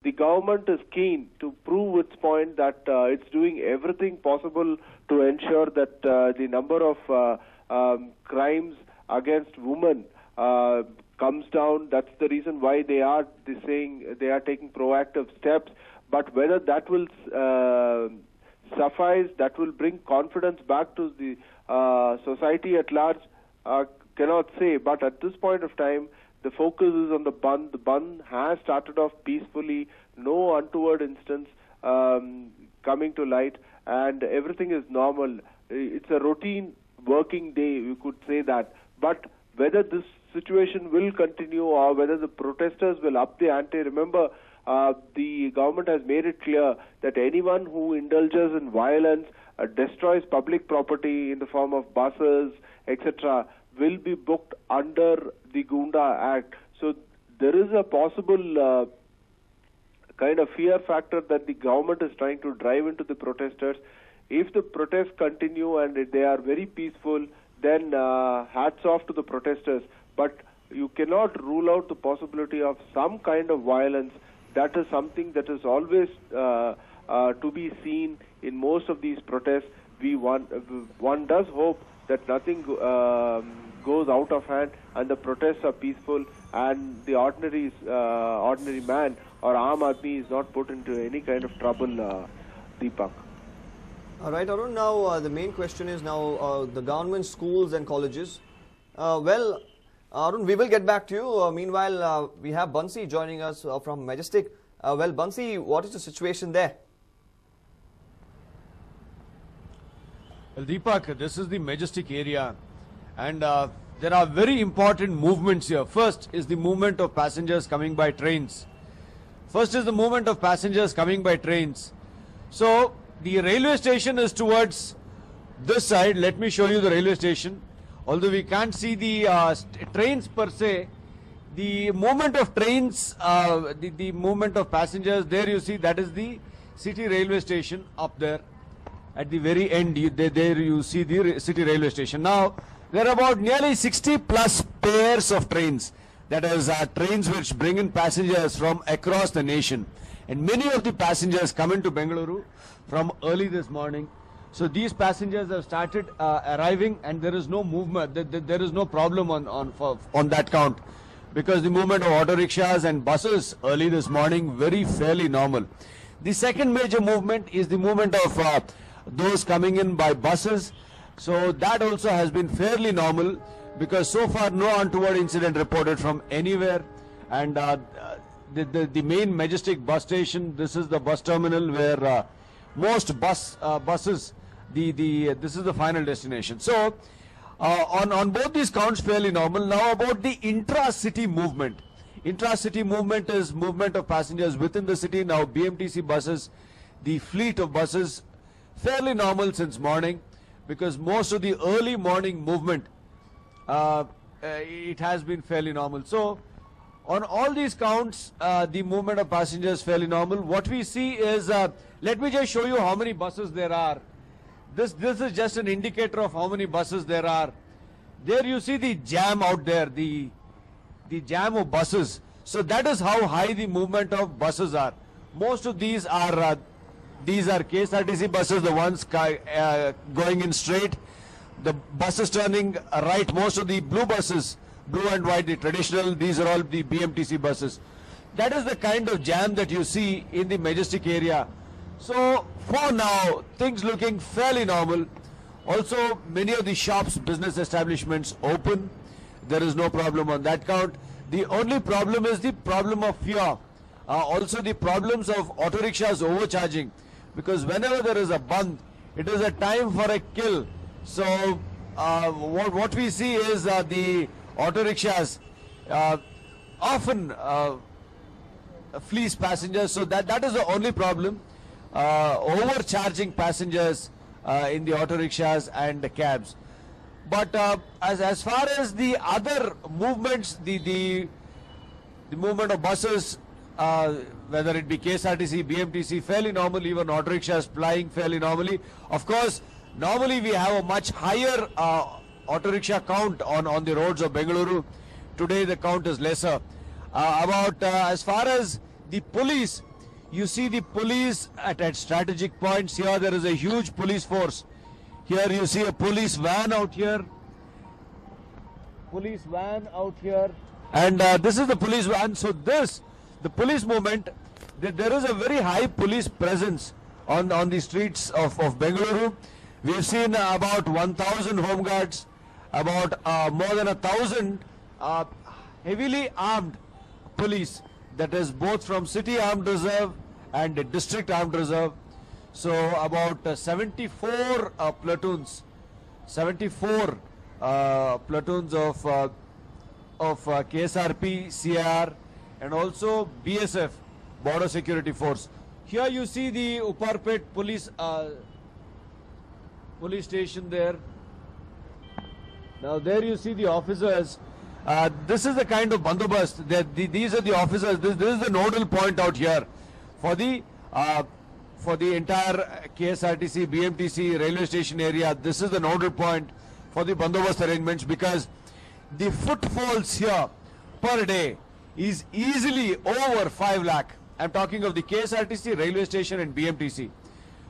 the government is keen to prove its point that it's doing everything possible to ensure that the number of crimes against women comes down. That's the reason why they are saying they are taking proactive steps. But whether that will suffice, that will bring confidence back to the society at large, cannot say. But at this point of time, the focus is on the Bandh. The Bandh has started off peacefully, no untoward instance coming to light, and everything is normal. It's a routine working day, you could say that. But whether this situation will continue or whether the protesters will up the ante, remember, the government has made it clear that anyone who indulges in violence, destroys public property in the form of buses, etc., will be booked under the Gunda Act. So there is a possible kind of fear factor that the government is trying to drive into the protesters. If the protests continue and they are very peaceful, then hats off to the protesters. But you cannot rule out the possibility of some kind of violence. That is something that is always to be seen in most of these protests. One does hope that nothing goes out of hand and the protests are peaceful and the ordinary man or Aam Aadmi is not put into any kind of trouble, Deepak. All right, Arun, now the main question is now the government schools and colleges. Well, Arun, we will get back to you. Meanwhile, we have Bansi joining us from Majestic. Well, Bansi, what is the situation there? Well, Deepak, this is the Majestic area, and there are very important movements here. First is the movement of passengers coming by trains. So, the railway station is towards this side. Let me show you the railway station. Although we can't see the trains per se, the movement of trains, the movement of passengers, there you see, that is the city railway station up there. At the very end, there you see the city railway station. Now, there are about nearly 60 plus pairs of trains. That is, trains which bring in passengers from across the nation. And many of the passengers come into Bengaluru from early this morning. So these passengers have started arriving, and there is no movement. There is no problem on that count, because the movement of auto rickshaws and buses early this morning fairly normal. The second major movement is the movement of those coming in by buses. So that also has been fairly normal, because so far no untoward incident reported from anywhere. And the main Majestic bus station, this is the bus terminal where most buses, this is the final destination. So on both these counts fairly normal. Now about the intra-city movement. Intra-city movement is movement of passengers within the city. Now BMTC buses, the fleet of buses, fairly normal since morning, because most of the early morning movement, it has been fairly normal. So on all these counts, the movement of passengers fairly normal. What we see is, let me just show you how many buses there are. This is just an indicator of how many buses there are. There you see the jam out there, the jam of buses. So that is how high the movement of buses are. Most of these are KSRTC buses, the ones going in straight. The buses turning right, most of the blue buses, blue and white, the traditional, these are all the BMTC buses. That is the kind of jam that you see in the Majestic area. So for now, things looking fairly normal. Also, many of the shops, business establishments open. There is no problem on that count. The only problem is the problem of fear. Also the problems of auto rickshaws overcharging, because whenever there is a bandh, it is a time for a kill. So what we see is the auto rickshaws often fleece passengers. So that is the only problem. Overcharging passengers in the auto rickshaws and the cabs. But as far as the other movements, the movement of buses, whether it be KSRTC, BMTC, fairly normal, even auto rickshaws plying fairly normally. Of course, normally we have a much higher auto rickshaw count on the roads of Bengaluru. Today the count is lesser. As far as the police, You see the police at strategic points. Here there is a huge police force. Here you see a police van out here. Police van out here. And this is the police van. So the police movement, there is a very high police presence on the streets of Bengaluru. We have seen about 1,000 home guards, about more than 1,000 heavily armed police, that is both from city armed reserve and district armed reserve. So about 74 platoons, 74 platoons of KSRP, CR, and also BSF, Border Security Force. Here you see the Uparpet police station there. Now there you see the officers. This is the kind of bandobast. These are the officers. This is the nodal point out here for the entire KSRTC, BMTC railway station area. This is the nodal point for the bandobast arrangements, because the footfalls here per day is easily over 5 lakh. I'm talking of the KSRTC, railway station and BMTC.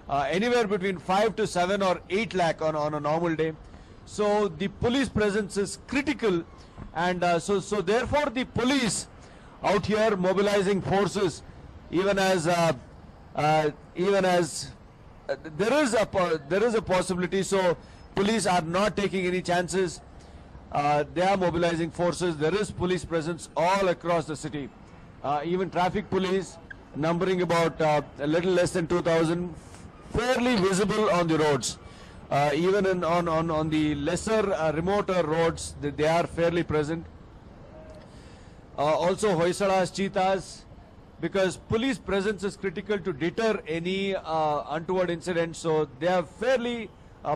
Anywhere between 5 to 7 or 8 lakh on a normal day. So the police presence is critical, and so therefore the police out here mobilizing forces, even as there is a possibility. So police are not taking any chances. They are mobilizing forces. There is police presence all across the city. Even traffic police, numbering about a little less than 2,000, fairly visible on the roads. Even on the lesser remoter roads, they are fairly present. Also Hoysalas, cheetahs, because police presence is critical to deter any untoward incidents. So they are fairly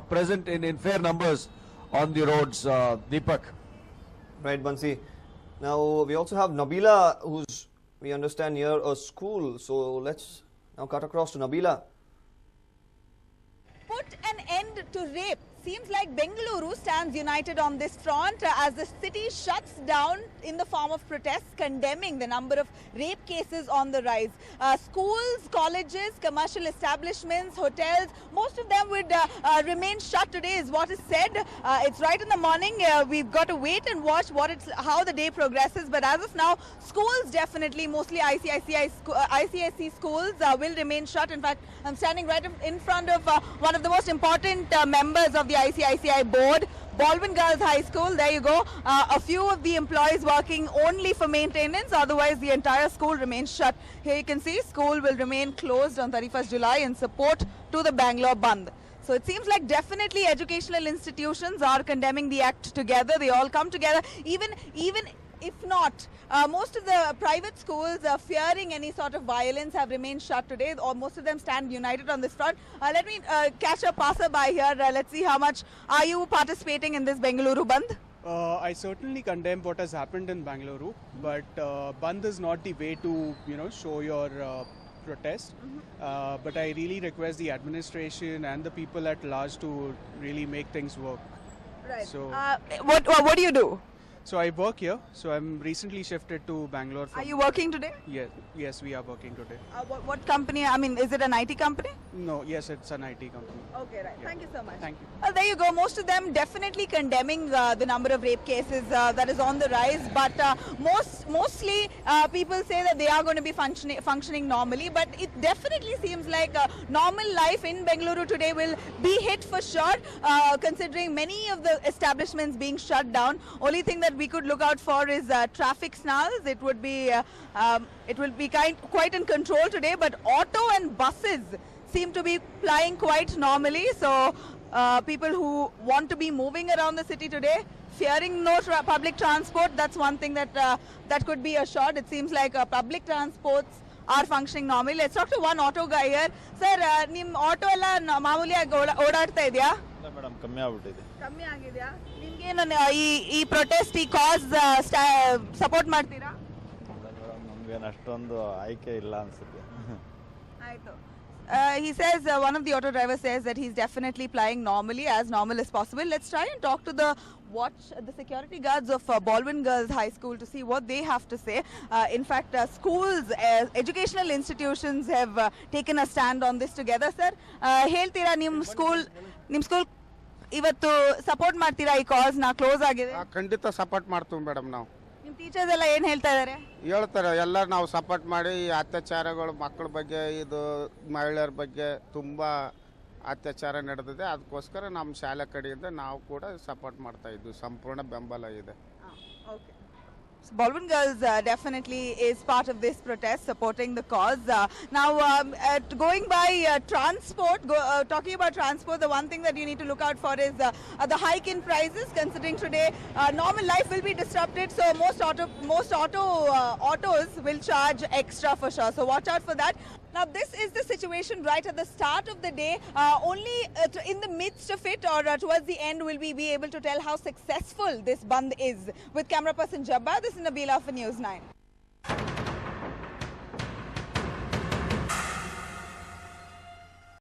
present in fair numbers on the roads, Deepak. Right, Bansi. Now we also have Nabila, who's, we understand, near a school. So let's now cut across to Nabila. Put an end to rape. Seems like Bengaluru stands united on this front as the city shuts down in the form of protests condemning the number of rape cases on the rise. Schools, colleges, commercial establishments, hotels, most of them would remain shut today is what is said. It's right in the morning. We've got to wait and watch how the day progresses. But as of now, schools definitely, mostly ICSE schools will remain shut. In fact, I'm standing right in front of one of the most important members of the ICICI board, Baldwin Girls High School. There you go. A few of the employees working only for maintenance, otherwise the entire school remains shut. Here you can see school will remain closed on 31st July in support to the Bangalore Bandh. So it seems like definitely educational institutions are condemning the act together. They all come together, even if not, most of the private schools fearing any sort of violence have remained shut today, or most of them stand united on this front. Let me catch a passerby here. Let's see how much are you participating in this Bengaluru Bandh? I certainly condemn what has happened in Bengaluru, but Bandh is not the way to, show your protest. But I really request the administration and the people at large to really make things work. Right. So, what do you do? So I work here. So I'm recently shifted to Bangalore. Are you working today? Yes, we are working today. What company? I mean, is it an IT company? No, yes, it's an IT company. Okay, right. Yeah. Thank you so much. Thank you. Well, there you go. Most of them definitely condemning the number of rape cases that is on the rise. But mostly people say that they are going to be functioning normally. But it definitely seems like normal life in Bengaluru today will be hit for sure, considering many of the establishments being shut down. Only thing that we could look out for is traffic snarls. It would be quite in control today. But auto and buses seem to be plying quite normally. So people who want to be moving around the city today, fearing no public transport, that's one thing that could be assured. It seems like public transports are functioning normally. Let's talk to one auto guy here. Sir, ನಿಮ್ಮ auto ಎಲ್ಲ ಮಾಮೂಲಿಯಾಗಿ ಓಡಾಡ್ತಾ ಇದೆಯಾ? ಇಲ್ಲ madam, ಕಮ್ಮಿ ಆಗ್ಬಿಟ್ಟಿದೆ. ಕಮ್ಮಿ ಆಗಿದೆಯಾ? ನಿಮ್ಗೇನು ಈ ಪ್ರೊಟೆಸ್ಟ್, ಈ ಕಾಸ್ ಸಪೋರ್ಟ್ ಮಾಡ್ತೀರಾ? ನಮ್ಗೇನು ಅಷ್ಟೊಂದು ಆಯ್ಕೆ ಇಲ್ಲ ಅನ್ಸುತ್ತೆ. ಆಯ್ತು. He says, one of the auto drivers says that he's definitely plying normally, as normal as possible. Let's try and talk to the security guards of Baldwin Girls High School to see what they have to say. In fact, schools, educational institutions have taken a stand on this together. Sir, ಹೇಳ್ತೀರಾ ನಿಮ್ಮ school ಇವತ್ತು support ಮಾಡ್ತೀರಾ ಈ ಕಾಸ್ ನಾ close ಆಗಿದೆ? ಖಂಡಿತ support ಮಾಡ್ತೀವಿ madam. ನಾವು ನಿಮ್ಮ ಟೀಚರ್ಸ್ ಎಲ್ಲ ಏನು ಹೇಳ್ತಾ ಇದ್ದಾರೆ? ಹೇಳ್ತಾರೆ ಎಲ್ಲ ನಾವು ಸಪೋರ್ಟ್ ಮಾಡಿ ಈ ಅತ್ಯಾಚಾರಗಳು ಮಕ್ಕಳ ಬಗ್ಗೆ ಇದು ಮಹಿಳೆಯರ ಬಗ್ಗೆ ತುಂಬ ಅತ್ಯಾಚಾರ ನಡೆದಿದೆ. ಅದಕ್ಕೋಸ್ಕರ ನಮ್ಮ ಶಾಲೆ ಕಡೆಯಿಂದ ನಾವು ಕೂಡ ಸಪೋರ್ಟ್ ಮಾಡ್ತಾ ಇದ್ವಿ. ಸಂಪೂರ್ಣ ಬೆಂಬಲ ಇದೆ. So Baldwin Girls definitely is part of this protest, supporting the cause. Now, going by transport, talking about transport, the one thing that you need to look out for is the hike in prices. Considering today, normal life will be disrupted, so most autos will charge extra for sure. So watch out for that. Now, this is the situation right at the start of the day. Only in the midst of it or towards the end will we be able to tell how successful this bandh is. With camera person Jabbar, this is Nabila for News 9.